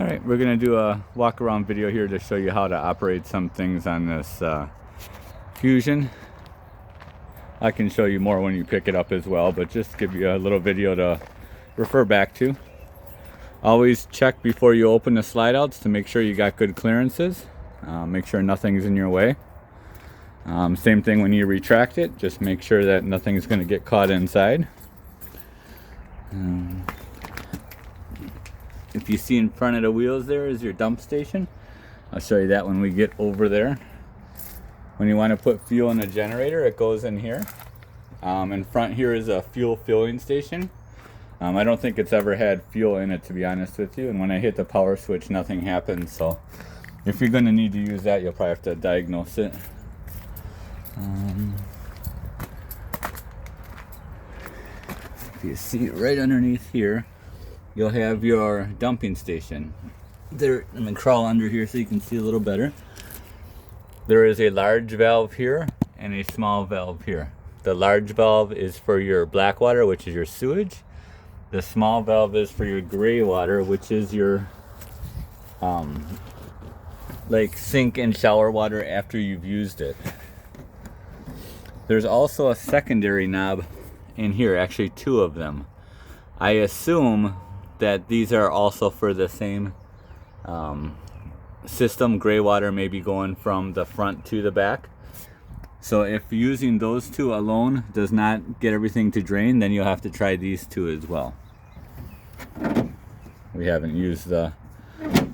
Alright, we're going to do a walk around video here to show you how to operate some things on this Fuzion. I can show you more when you pick it up as well, but just give you a little video to refer back to. Always check before you open the slide outs to make sure you got good clearances. Make sure nothing's in your way. Same thing when you retract it, just make sure that nothing's going to get caught inside. If you see in front of the wheels there is your dump station. I'll show you that when we get over there. When you want to put fuel in a generator, it goes in here. In front here is a fuel filling station. I don't think it's ever had fuel in it, to be honest with you, and when I hit the power switch nothing happens, so if you're going to need to use that you'll probably have to diagnose it. If you see right underneath here, you'll have your dumping station. There, I'm going to crawl under here so you can see a little better. There is a large valve here and a small valve here. The large valve is for your black water, which is your sewage. The small valve is for your gray water, which is your like sink and shower water after you've used it. There's also a secondary knob in here, actually two of them. I assume that these are also for the same system. Gray water may be going from the front to the back. So if using those two alone does not get everything to drain, then you'll have to try these two as well. We haven't used the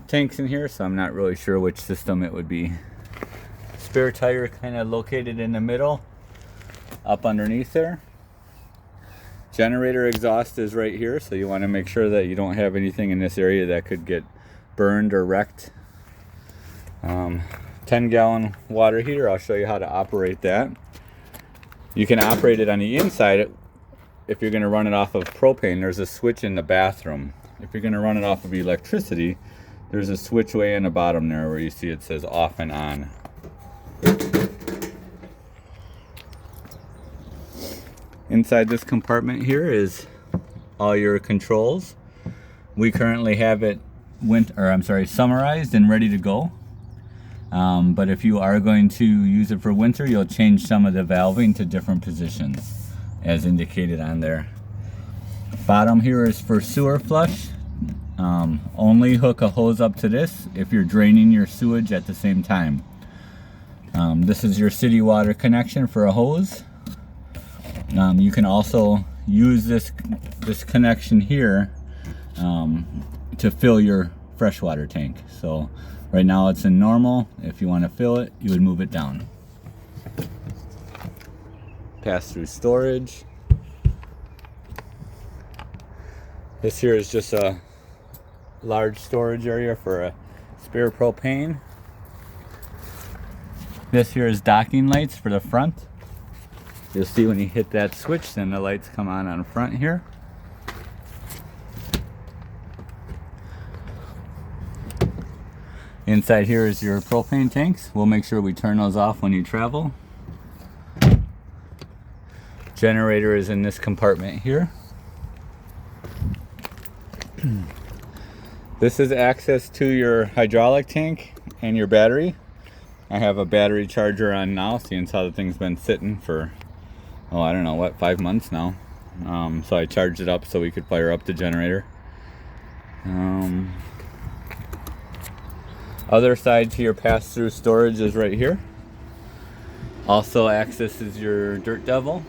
tanks in here, so I'm not really sure which system it would be. Spare tire kind of located in the middle, up underneath there. Generator exhaust is right here, so you want to make sure that you don't have anything in this area that could get burned or wrecked. 10-gallon water heater, I'll show you how to operate that. You can operate it on the inside. If you're going to run it off of propane, there's a switch in the bathroom. If you're going to run it off of electricity, there's a switch way in the bottom there where you see it says off and on. Inside this compartment here is all your controls. We currently have it summarized and ready to go. But if you are going to use it for winter, you'll change some of the valving to different positions as indicated on there. Bottom here is for sewer flush. Only hook a hose up to this if you're draining your sewage at the same time. This is your city water connection for a hose. You can also use this connection here to fill your freshwater tank. So right now it's in normal. If you want to fill it, you would move it down. Pass-through storage. This here is just a large storage area for a spare propane. This here is docking lights for the front. You'll see when you hit that switch, then the lights come on front here. Inside here is your propane tanks. We'll make sure we turn those off when you travel. Generator is in this compartment here. This is access to your hydraulic tank and your battery. I have a battery charger on now, seeing how the thing's been sitting for, I don't know, 5 months now. So I charged it up so we could fire up the generator. Other side to your pass-through storage is right here. Also accesses your dirt devil.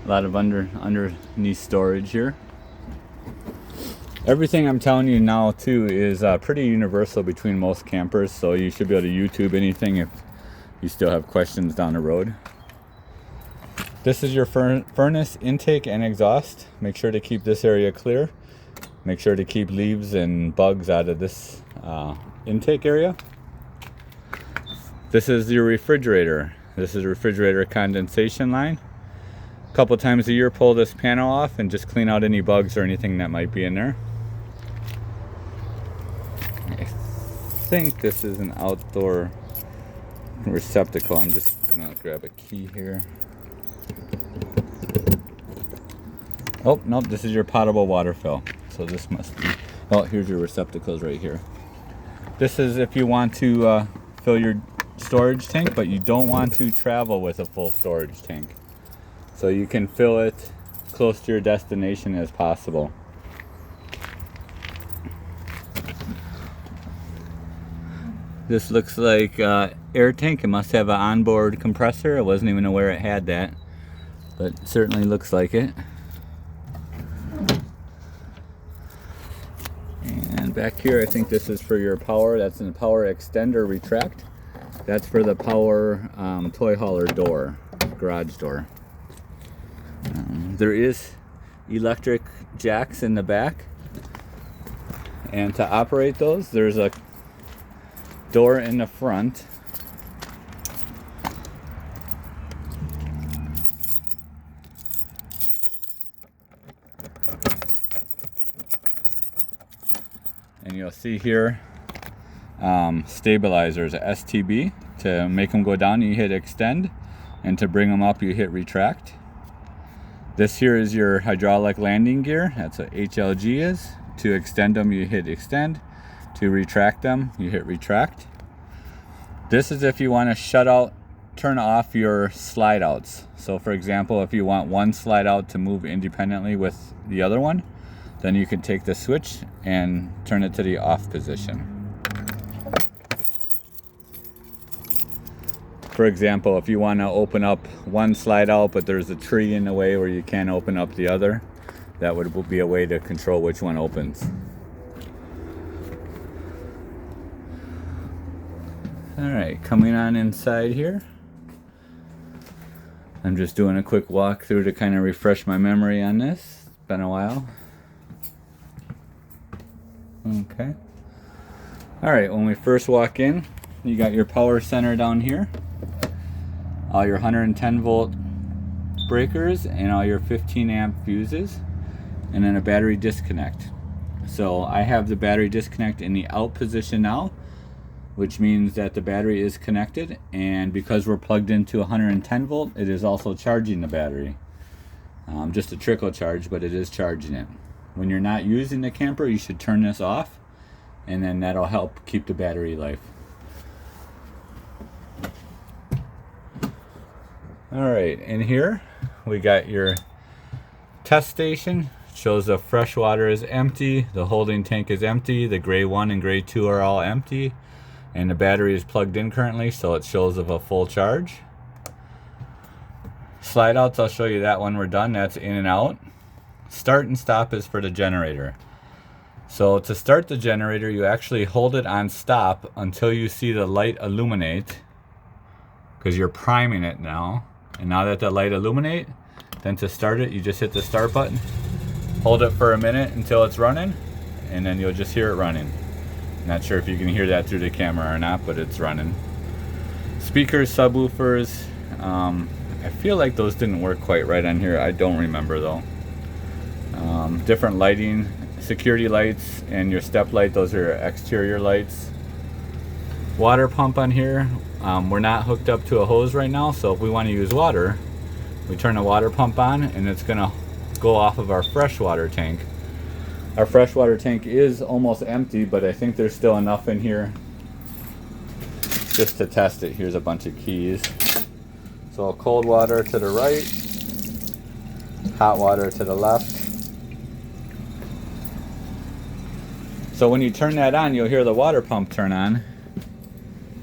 A lot of underneath storage here. Everything I'm telling you now too is pretty universal between most campers, so you should be able to YouTube anything if you still have questions down the road. This is your furnace intake and exhaust. Make sure to keep this area clear. Make sure to keep leaves and bugs out of this intake area. This is your refrigerator. This is a refrigerator condensation line. A couple times a year pull this panel off and just clean out any bugs or anything that might be in there. I think this is an outdoor receptacle. I'm just gonna grab a key here. Oh, nope, this is your potable water fill. So this must be Well, here's your receptacles right here. This is if you want to fill your storage tank, but you don't want to travel with a full storage tank. So you can fill it close to your destination as possible. This looks like air tank. It must have an onboard compressor. I wasn't even aware it had that, but it certainly looks like it. And back here, I think this is for your power. That's a power extender retract. That's for the power toy hauler door, garage door. There is electric jacks in the back, and to operate those, there's a door in the front. And you'll see here stabilizers, STB. To make them go down, you hit extend, and to bring them up, you hit retract. This here is your hydraulic landing gear. That's what HLG is. To extend them, you hit extend. To retract them, you hit retract. This is if you want to shut out, turn off your slide outs. So for example, if you want one slide out to move independently with the other one, then you can take the switch and turn it to the off position. For example, if you want to open up one slide out, but there's a tree in the way where you can't open up the other, that would be a way to control which one opens. Alright, coming on inside here. I'm just doing a quick walkthrough to kind of refresh my memory on this. It's been a while. Okay. Alright, when we first walk in, you got your power center down here. All your 110 volt breakers and all your 15 amp fuses, and then a battery disconnect. So I have the battery disconnect in the out position now, which means that the battery is connected, and because we're plugged into 110 volt, it is also charging the battery. Just a trickle charge, but it is charging it. When you're not using the camper, you should turn this off, and then that'll help keep the battery life. Alright, in here we got your test station. It shows the fresh water is empty, the holding tank is empty, the gray 1 and gray 2 are all empty, and the battery is plugged in currently, so it shows of a full charge. Slide outs, I'll show you that when we're done. That's in and out. Start and stop is for the generator. So to start the generator, you actually hold it on stop until you see the light illuminate, because you're priming it now. And now that the light illuminate, then to start it, you just hit the start button, hold it for a minute until it's running, and then you'll just hear it running. Not sure if you can hear that through the camera or not, but it's running. Speakers, subwoofers, I feel like those didn't work quite right on here. I don't remember though. Different lighting, security lights, and your step light, those are exterior lights. Water pump on here. We're not hooked up to a hose right now, so if we want to use water, we turn the water pump on and it's gonna go off of our freshwater tank. Our freshwater tank is almost empty, but I think there's still enough in here just to test it. Here's a bunch of keys. So cold water to the right, hot water to the left. So when you turn that on, you'll hear the water pump turn on.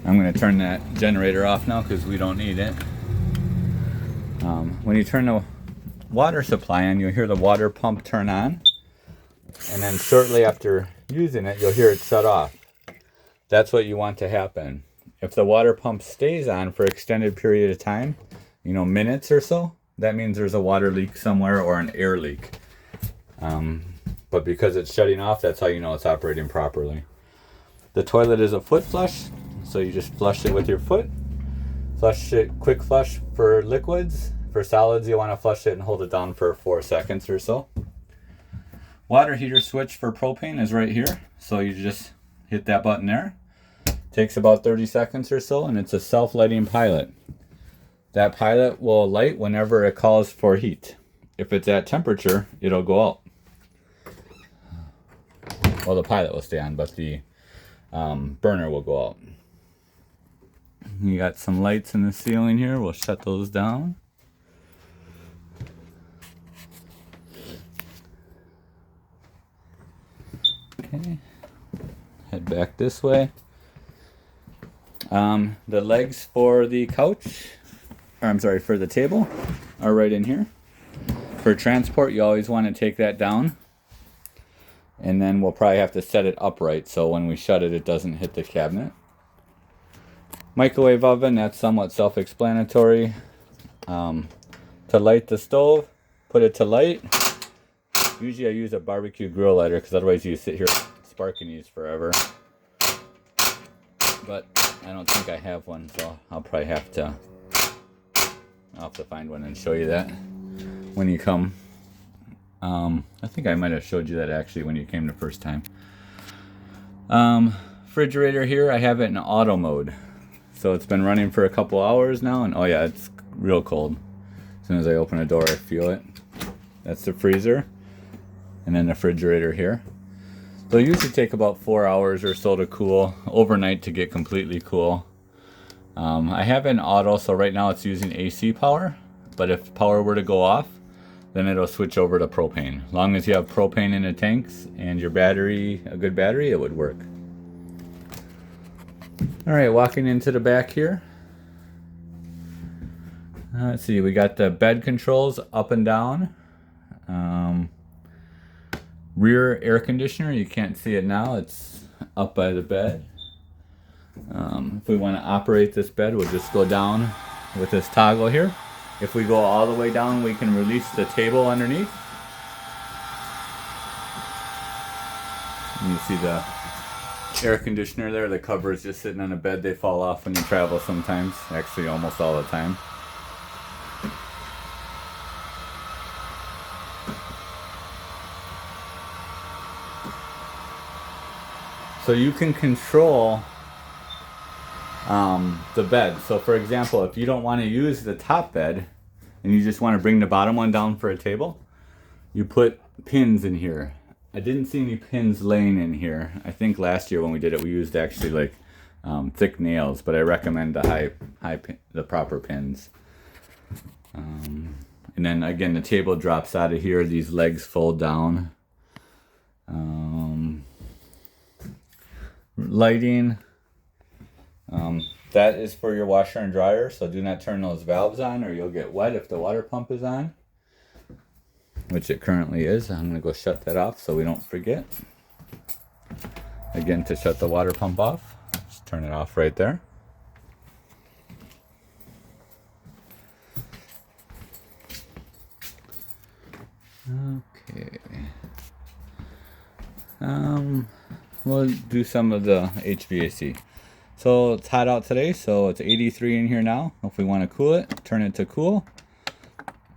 I'm going to turn that generator off now because we don't need it. When you turn the water supply on, you'll hear the water pump turn on. And then shortly after using it, you'll hear it shut off. That's what you want to happen. If the water pump stays on for an extended period of time, minutes or so, that means there's a water leak somewhere or an air leak. But because it's shutting off, that's how you know it's operating properly. The toilet is a foot flush. So you just flush it with your foot. Flush it, quick flush for liquids. For solids, you want to flush it and hold it down for 4 seconds or so. Water heater switch for propane is right here. So you just hit that button there. Takes about 30 seconds or so, and it's a self-lighting pilot. That pilot will light whenever it calls for heat. If it's at temperature, it'll go out. well, the pilot will stay on, but the burner will go out. You got some lights in the ceiling here. We'll shut those down. Okay, head back this way. The legs for the couch, or I'm sorry, for the table are right in here. For transport, you always want to take that down. And then we'll probably have to set it upright so when we shut it, it doesn't hit the cabinet. Microwave oven, that's somewhat self-explanatory. To light the stove, put it to light. Usually I use a barbecue grill lighter because otherwise you sit here sparking these forever. But I don't think I have one, so I'll probably have to find one and show you that when you come. I think I might have showed you that actually when you came the first time. Refrigerator here, I have it in auto mode. So it's been running for a couple hours now, and oh yeah, it's real cold. As soon as I open a door, I feel it. That's the freezer. And then the refrigerator here. They'll usually take about 4 hours or so to cool, overnight to get completely cool. I have it in auto, so right now it's using AC power, but if power were to go off, then it'll switch over to propane. As long as you have propane in the tanks and your battery, a good battery, it would work. All right, walking into the back here. Let's see, we got the bed controls up and down. Rear air conditioner, you can't see it now, it's up by the bed. If we want to operate this bed, we'll just go down with this toggle here. If we go all the way down, we can release the table underneath. And you see the air conditioner there, the cover is just sitting on a bed. They fall off when you travel sometimes, actually almost all the time. So you can control the bed. So for example, if you don't want to use the top bed and you just want to bring the bottom one down for a table, you put pins in here. I didn't see any pins laying in here. I think last year when we did it, we used actually like thick nails, but I recommend the proper pins. And then again, the table drops out of here. These legs fold down. Lighting. That is for your washer and dryer, so do not turn those valves on or you'll get wet if the water pump is on, which it currently is. I'm going to go shut that off so we don't forget. Again, to shut the water pump off, just turn it off right there. Okay. We'll do some of the HVAC. So it's hot out today, so it's 83 in here now. If we want to cool it, turn it to cool.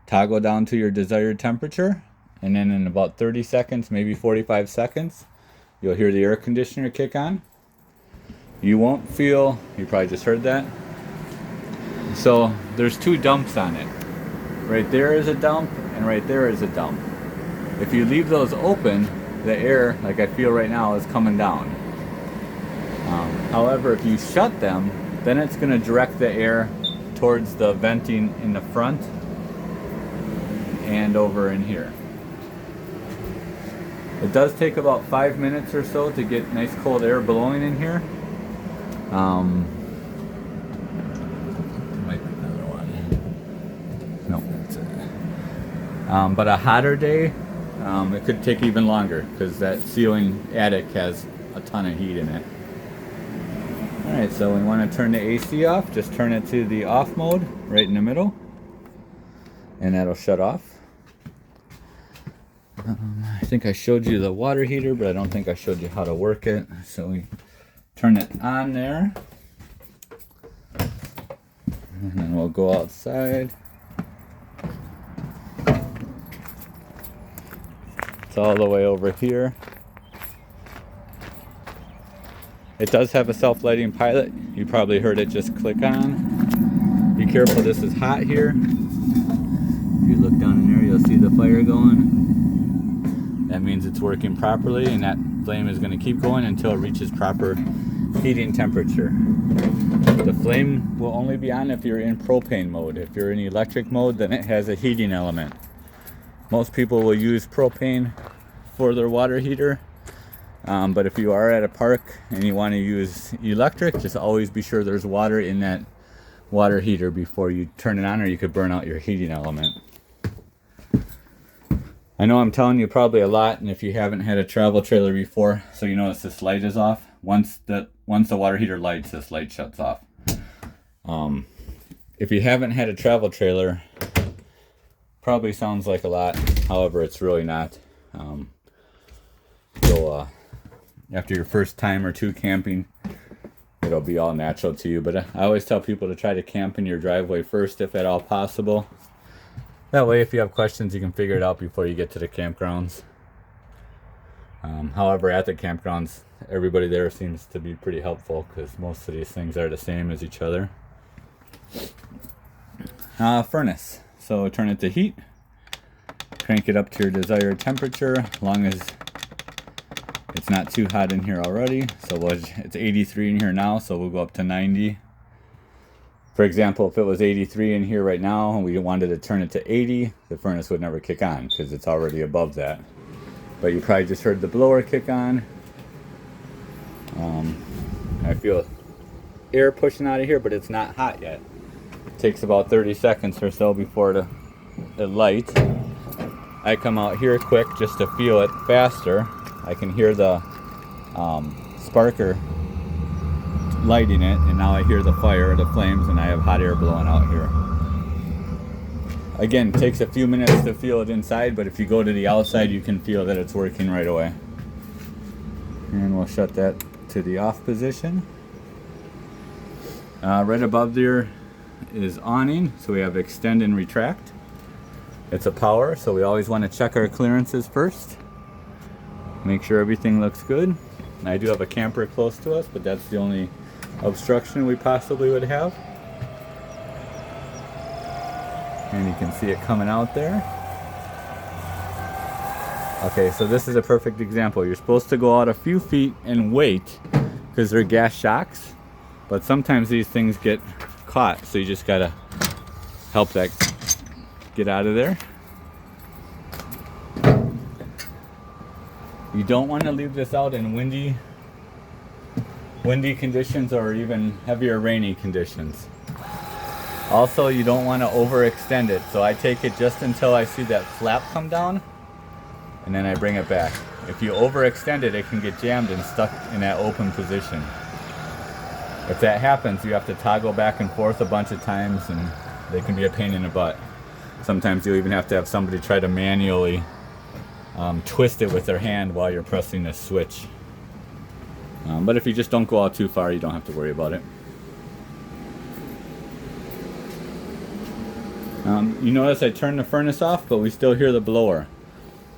Toggle down to your desired temperature, and then in about 30 seconds, maybe 45 seconds, you'll hear the air conditioner kick on. You won't feel, you probably just heard that. So there's two dumps on it. Right there is a dump, and right there is a dump. If you leave those open, the air, like I feel right now, is coming down. However, if you shut them, then it's going to direct the air towards the venting in the front and over in here. It does take about 5 minutes or so to get nice cold air blowing in here. Might be another one. No, that's it. But a hotter day, it could take even longer because that ceiling attic has a ton of heat in it. Alright, so we want to turn the AC off. Just turn it to the off mode right in the middle, and that'll shut off. I think I showed you the water heater, but I don't think I showed you how to work it. So we turn it on there, and then we'll go outside. It's all the way over here. It does have a self-lighting pilot. You probably heard it just click on. Be careful, this is hot here. If you look down in there, you'll see the fire going. That means it's working properly, and flame is going to keep going until it reaches proper heating temperature. The flame will only be on if you're in propane mode. If you're in electric mode, then it has a heating element. Most people will use propane for their water heater, but if you are at a park and you want to use electric, just always be sure there's water in that water heater before you turn it on, or you could burn out your heating element. I know I'm telling you probably a lot, and if you haven't had a travel trailer before, so you notice this light is off. Once the water heater lights, this light shuts off. If you haven't had a travel trailer, probably sounds like a lot. However, it's really not. After your first time or two camping, it'll be all natural to you. But I always tell people to try to camp in your driveway first, if at all possible. That way, if you have questions, you can figure it out before you get to the campgrounds. However, at the campgrounds, everybody there seems to be pretty helpful, because most of these things are the same as each other. Furnace. So turn it to heat. Crank it up to your desired temperature, as long as it's not too hot in here already. So it's 83 in here now, so we'll go up to 90. For example, if it was 83 in here right now and we wanted to turn it to 80, the furnace would never kick on because it's already above that. But you probably just heard the blower kick on. I feel air pushing out of here, but it's not hot yet. It takes about 30 seconds or so before it lights. I come out here quick just to feel it faster. I can hear the sparker lighting it, and now I hear the fire, the flames, and I have hot air blowing out here. Again, it takes a few minutes to feel it inside, but if you go to the outside, you can feel that it's working right away. And we'll shut that to the off position. Right above there is awning, so we have extend and retract. It's a power, so we always want to check our clearances first. Make sure everything looks good. I do have a camper close to us, but that's the only obstruction we possibly would have. And you can see it coming out there. Okay, so this is a perfect example. You're supposed to go out a few feet and wait, because they're gas shocks, but sometimes these things get caught, so you just gotta help that get out of there. You don't want to leave this out in windy conditions or even heavier rainy conditions. Also, you don't want to overextend it, so I take it just until I see that flap come down, and then I bring it back. If you overextend it, it can get jammed and stuck in that open position. If that happens, you have to toggle back and forth a bunch of times, and they can be a pain in the butt. Sometimes you'll even have to have somebody try to manually twist it with their hand while you're pressing this switch. But if you just don't go out too far, you don't have to worry about it. You notice I turned the furnace off, but we still hear the blower.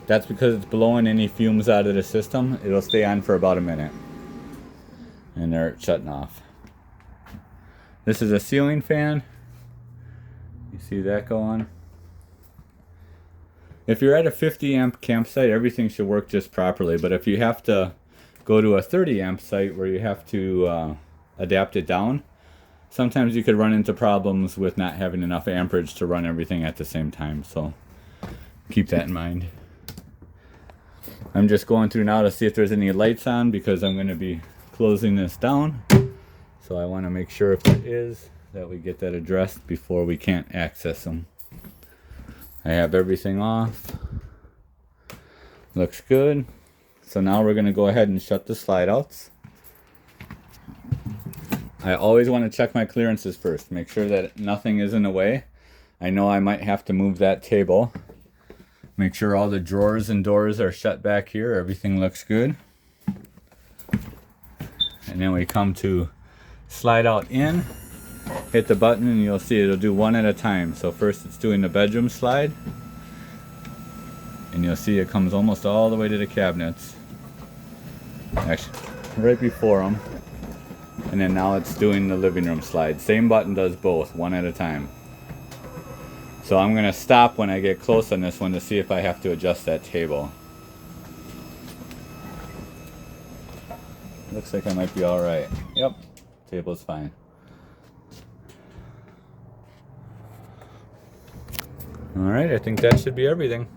That's because it's blowing any fumes out of the system. It'll stay on for about a minute. And they're shutting off. This is a ceiling fan. You see that go on? If you're at a 50 amp campsite, everything should work just properly. But if you have to go to a 30 amp site where you have to adapt it down, sometimes you could run into problems with not having enough amperage to run everything at the same time. So keep that in mind. I'm just going through now to see if there's any lights on, because I'm going to be closing this down. So I want to make sure if there is, that we get that addressed before we can't access them. I have everything off. Looks good. So now we're going to go ahead and shut the slide outs. I always want to check my clearances first. Make sure that nothing is in the way. I know I might have to move that table. Make sure all the drawers and doors are shut back here. Everything looks good. And then we come to slide out in. Hit the button and you'll see it'll do one at a time. So first it's doing the bedroom slide. And you'll see it comes almost all the way to the cabinets. Actually, right before them. And then now it's doing the living room slide. Same button does both, one at a time. So I'm going to stop when I get close on this one to see if I have to adjust that table. Looks like I might be all right. Yep, table's fine. All right, I think that should be everything.